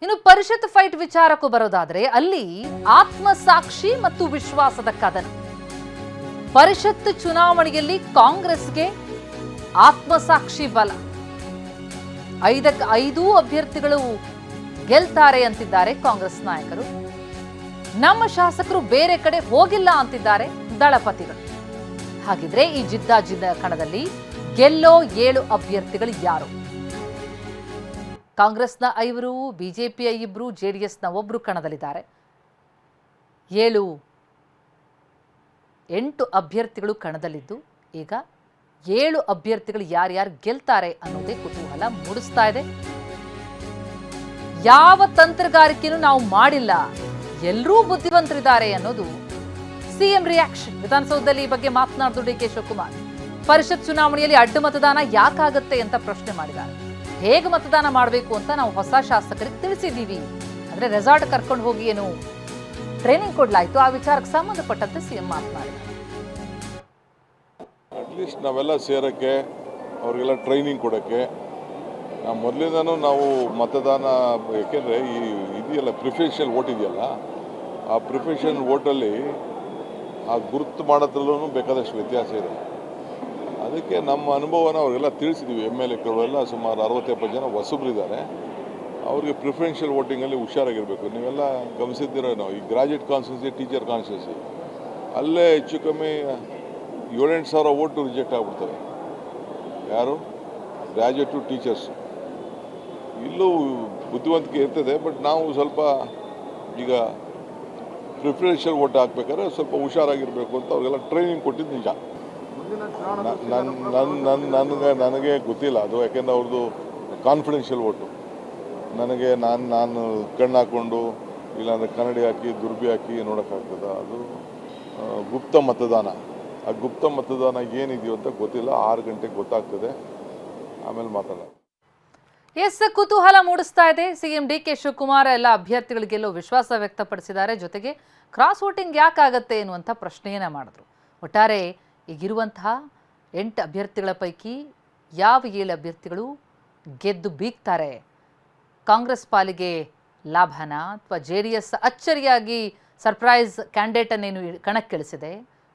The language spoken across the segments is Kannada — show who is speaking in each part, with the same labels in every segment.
Speaker 1: ಇನ್ನು ಪರಿಷತ್ ಫೈಟ್ ವಿಚಾರಕ್ಕೂ ಬರೋದಾದ್ರೆ ಅಲ್ಲಿ ಆತ್ಮಸಾಕ್ಷಿ ಮತ್ತು ವಿಶ್ವಾಸದ ಕದನ. ಪರಿಷತ್ ಚುನಾವಣೆಯಲ್ಲಿ ಕಾಂಗ್ರೆಸ್ಗೆ ಆತ್ಮಸಾಕ್ಷಿ ಬಲ. 5ಕ್ಕೆ 5 ಅಭ್ಯರ್ಥಿಗಳು ಗೆಲ್ತಾರೆ ಅಂತಿದ್ದಾರೆ ಕಾಂಗ್ರೆಸ್ ನಾಯಕರು. ನಮ್ಮ ಶಾಸಕರು ಬೇರೆ ಕಡೆ ಹೋಗಿಲ್ಲ ಅಂತಿದ್ದಾರೆ ದಳಪತಿಗಳು. ಹಾಗಿದ್ರೆ ಈ ಜಿದ್ದಾಜಿದ್ದ ಕಣದಲ್ಲಿ ಗೆಲ್ಲೋ 7 ಅಭ್ಯರ್ಥಿಗಳು ಯಾರು? ಕಾಂಗ್ರೆಸ್ನ 5, ಬಿಜೆಪಿಯ 2, ಜೆಡಿಎಸ್ನ 1 ಕಣದಲ್ಲಿದ್ದಾರೆ. 8 ಅಭ್ಯರ್ಥಿಗಳು ಕಣದಲ್ಲಿದ್ದು ಈಗ 7 ಅಭ್ಯರ್ಥಿಗಳು ಯಾರ್ಯಾರು ಗೆಲ್ತಾರೆ ಅನ್ನೋದೇ ಕುತೂಹಲ ಮೂಡಿಸ್ತಾ ಇದೆ. ಯಾವ ತಂತ್ರಗಾರಿಕೆಯನ್ನು ನಾವು ಮಾಡಿಲ್ಲ, ಎಲ್ಲರೂ ಬುದ್ಧಿವಂತರಿದ್ದಾರೆ ಅನ್ನೋದು ಸಿಎಂ ರಿಯಾಕ್ಷನ್. ವಿಧಾನಸೌಧದಲ್ಲಿ ಈ ಬಗ್ಗೆ ಮಾತನಾಡಿದ್ರು ಡಿಕೆ ಶಿವಕುಮಾರ್. ಪರಿಷತ್ ಚುನಾವಣೆಯಲ್ಲಿ ಅಡ್ಡ ಮತದಾನ ಯಾಕಾಗತ್ತೆ ಅಂತ ಪ್ರಶ್ನೆ ಮಾಡಿದ್ದಾರೆ. ಹೇಗೆ ಮತದಾನ ಮಾಡಬೇಕು ಅಂತ ನಾವು ಹೊಸ ಶಾಸಕರಿಗೆ ತಿಳಿಸಿದ್ದೀವಿ. ಅಂದ್ರೆ ರೆಸಾರ್ಟ್ ಕರ್ಕೊಂಡು ಹೋಗಿ ಏನು ಟ್ರೈನಿಂಗ್ ಕೊಡ್ಲಾಯ್ತು, ಆ ವಿಚಾರಕ್ಕೆ ಸಂಬಂಧಪಟ್ಟಂತೆ ಸಿಎಂ ಮಾತನಾಡಿದ್ದಾರೆ.
Speaker 2: ಅಟ್ಲೀಸ್ಟ್ ನಾವೆಲ್ಲ ಸೇರಕ್ಕೆ ಅವ್ರಿಗೆಲ್ಲ ಟ್ರೈನಿಂಗ್ ಕೊಡೋಕ್ಕೆ ಮೊದಲಿಂದನೂ ನಾವು ಮತದಾನ, ಏಕೆಂದರೆ ಈ ಇದೆಯಲ್ಲ ಪ್ರಿಫರೆನ್ಷಿಯಲ್ ವೋಟ್ ಇದೆಯಲ್ಲ, ಆ ಪ್ರಿಫರೆನ್ಷಿಯಲ್ ವೋಟಲ್ಲಿ ಆ ಗುರುತು ಮಾಡೋದ್ರಲ್ಲೂ ಬೇಕಾದಷ್ಟು ವ್ಯತ್ಯಾಸ ಇದೆ. ಅದಕ್ಕೆ ನಮ್ಮ ಅನುಭವನ ಅವ್ರಿಗೆಲ್ಲ ತಿಳಿಸಿದ್ದೀವಿ. MLAಗಳೆಲ್ಲ ಸುಮಾರು 60-70 ಜನ ಹೊಸಬ್ರಿದ್ದಾರೆ. ಅವ್ರಿಗೆ ಪ್ರಿಫರೆನ್ಷಿಯಲ್ ವೋಟಿಂಗಲ್ಲಿ ಹುಷಾರಾಗಿರಬೇಕು. ನೀವೆಲ್ಲ ಗಮನಿಸಿದ್ದೀರ, ನಾವು ಈ ಗ್ರಾಜ್ಯುಯೇಟ್ ಕಾನ್ಸ್ಟಿಟ್ಯೂನ್ಸಿ, ಟೀಚರ್ ಕಾನ್ಸ್ಟಿಟ್ಯೂನ್ಸಿ ಅಲ್ಲೇ ಹೆಚ್ಚು ಕಮ್ಮಿ 7-8 ಸಾವಿರ ವೋಟು ರಿಜೆಕ್ಟ್ ಆಗಿಬಿಡ್ತವೆ. ಯಾರು ಗ್ರಾಜ್ಯುಯೇಟು ಟೀಚರ್ಸ್. ಇಲ್ಲೂ ಬುದ್ಧಿವಂತಿಕೆ ಇರ್ತದೆ, ಬಟ್ ನಾವು ಸ್ವಲ್ಪ ಈಗ ಪ್ರಿಫರೆನ್ಷಿಯಲ್ ವೋಟ್ ಹಾಕ್ಬೇಕಾದ್ರೆ ಸ್ವಲ್ಪ ಹುಷಾರಾಗಿರಬೇಕು ಅಂತ ಅವ್ರಿಗೆಲ್ಲ ಟ್ರೈನಿಂಗ್ ಕೊಟ್ಟಿದ್ದು ನಿಜ. ನನಗೆ ಗೊತ್ತಿಲ್ಲ ಅದು, ಯಾಕೆಂದರೆ ಅವ್ರದ್ದು ಕಾನ್ಫಿಡೆನ್ಷಿಯಲ್ ವೋಟು. ನನಗೆ ನಾನು ಕಣ್ಣು ಹಾಕ್ಕೊಂಡು ಇಲ್ಲಾಂದರೆ ಕನ್ನಡಿ ಹಾಕಿ ದುರ್ಬಿ ಹಾಕಿ ನೋಡೋಕ್ಕಾಗ್ತದೆ. ಅದು ಗುಪ್ತ ಮತದಾನ. ಆ ಗುಪ್ತ ಮತದಾನ ಏನಿದೆಯೋ ಅಂತ ಗೊತ್ತಿಲ್ಲ. 6 ಗಂಟೆಗೆ ಗೊತ್ತಾಗ್ತದೆ, ಆಮೇಲೆ ಮಾತಾಡೋಣ.
Speaker 1: ಎಸ್, ಕುತೂಹಲ ಮೂಡಿಸ್ತಾ ಇದೆ. ಸಿಎಂ ಡಿಕೆ ಶಿವಕುಮಾರ್ ಎಲ್ಲ ಅಭ್ಯರ್ಥಿಗಳಿಗೆಲ್ಲೋ ವಿಶ್ವಾಸ ವ್ಯಕ್ತಪಡಿಸಿದ್ದಾರೆ. ಜೊತೆಗೆ ಕ್ರಾಸ್ ವೋಟಿಂಗ್ ಯಾಕಾಗತ್ತೆ ಎನ್ನುವಂಥ ಪ್ರಶ್ನೆಯನ್ನ ಮಾಡಿದ್ರು. ಒಟ್ಟಾರೆ ಈಗಿರುವಂತಹ 8 ಅಭ್ಯರ್ಥಿಗಳ ಪೈಕಿ ಯಾವ 7 ಅಭ್ಯರ್ಥಿಗಳು ಗೆದ್ದು ಬೀಗ್ತಾರೆ? ಕಾಂಗ್ರೆಸ್ ಪಾಲಿಗೆ ಲಾಭನ ಅಥವಾ JDS ಅಚ್ಚರಿಯಾಗಿ ಸರ್ಪ್ರೈಸ್ ಕ್ಯಾಂಡಿಡೇಟ್ ಅನ್ನೇನು ಕಣಕ್ಕಿಳಿಸಿದೆ?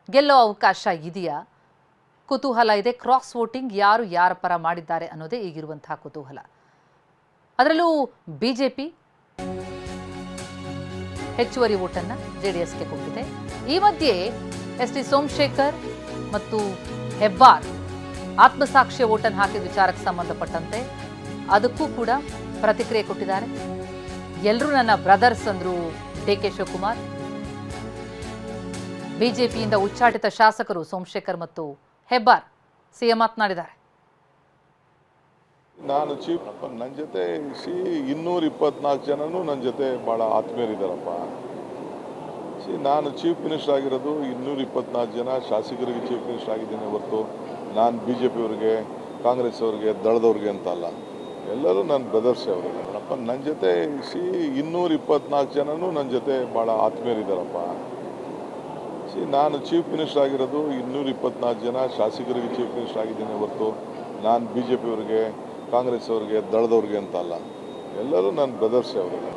Speaker 1: ಗೆಲ್ಲೋ ಅವಕಾಶ ಇದೆಯಾ? ಕುತೂಹಲ ಇದೆ. ಕ್ರಾಸ್ ವೋಟಿಂಗ್ ಯಾರು ಯಾರ ಪರ ಮಾಡಿದ್ದಾರೆ ಅನ್ನೋದೇ ಈಗಿರುವಂತಹ ಕುತೂಹಲ. ಅದರಲ್ಲೂ ಬಿಜೆಪಿ ಹೆಚ್ಚುವರಿ ವೋಟನ್ನು JDSಗೆ ಕೊಟ್ಟಿದೆ. ಈ ಮಧ್ಯೆ ST ಸೋಮಶೇಖರ್ ಮತ್ತು ಹೆಬ್ಬಾರ್ ಆತ್ಮಸಾಕ್ಷಿಯ ವೋಟನ್ನು ಹಾಕಿದ ವಿಚಾರಕ್ಕೆ ಸಂಬಂಧಪಟ್ಟಂತೆ ಅದಕ್ಕೂ ಕೂಡ ಪ್ರತಿಕ್ರಿಯೆ ಕೊಟ್ಟಿದ್ದಾರೆ. ಎಲ್ಲರೂ ನನ್ನ ಬ್ರದರ್ಸ್ ಅಂದ್ರು ಡಿಕೆ ಶಿವಕುಮಾರ್. ಬಿಜೆಪಿಯಿಂದ ಉಚ್ಚಾಟಿತ ಶಾಸಕರು ಸೋಮಶೇಖರ್ ಮತ್ತು ಹೆಬ್ಬಾರ್ ಸಿಎಂ ಮಾತನಾಡಿದ್ದಾರೆ.
Speaker 2: ನಾನು ಚೀಫ್, ನನ್ನ ಜೊತೆ 224 ಜನನು ನನ್ನ ಜೊತೆ ಭಾಳ ಆತ್ಮೀಯರಿದ್ದಾರಪ್ಪ. ನಾನು ಚೀಫ್ ಮಿನಿಸ್ಟರ್ ಆಗಿರೋದು 224 ಜನ ಶಾಸಕರಿಗೆ ಚೀಫ್ ಮಿನಿಸ್ಟರ್ ಆಗಿದ್ದೇನೆ ಹೊರತು ನಾನು BJP-ಅವ್ರಿಗೆ, ಕಾಂಗ್ರೆಸ್ ಅವ್ರಿಗೆ, ದಳದವ್ರಿಗೆ ಅಂತ ಅಲ್ಲ. ಎಲ್ಲರೂ ನನ್ನ ಬ್ರದರ್ಸ್ ಅವರಿಗೆ. ನನ್ನ ಜೊತೆ 224 ಜನನು ನನ್ನ ಜೊತೆ ಭಾಳ ಆತ್ಮೀಯರಿದ್ದಾರಪ್ಪ. ನಾನು ಚೀಫ್ ಮಿನಿಸ್ಟರ್ ಆಗಿರೋದು 224 ಜನ ಶಾಸಕರಿಗೆ ಚೀಫ್ ಮಿನಿಸ್ಟರ್ ಆಗಿದ್ದೇನೆ ಹೊರತು ನಾನು BJP-ಅವ್ರಿಗೆ, ಕಾಂಗ್ರೆಸ್ ಅವ್ರಿಗೆ, ದಳದವ್ರಿಗೆ ಅಂತ ಅಲ್ಲ. ಎಲ್ಲರೂ ನನ್ನ ಬ್ರದರ್ಸ್ ಅವರಿಗೆ.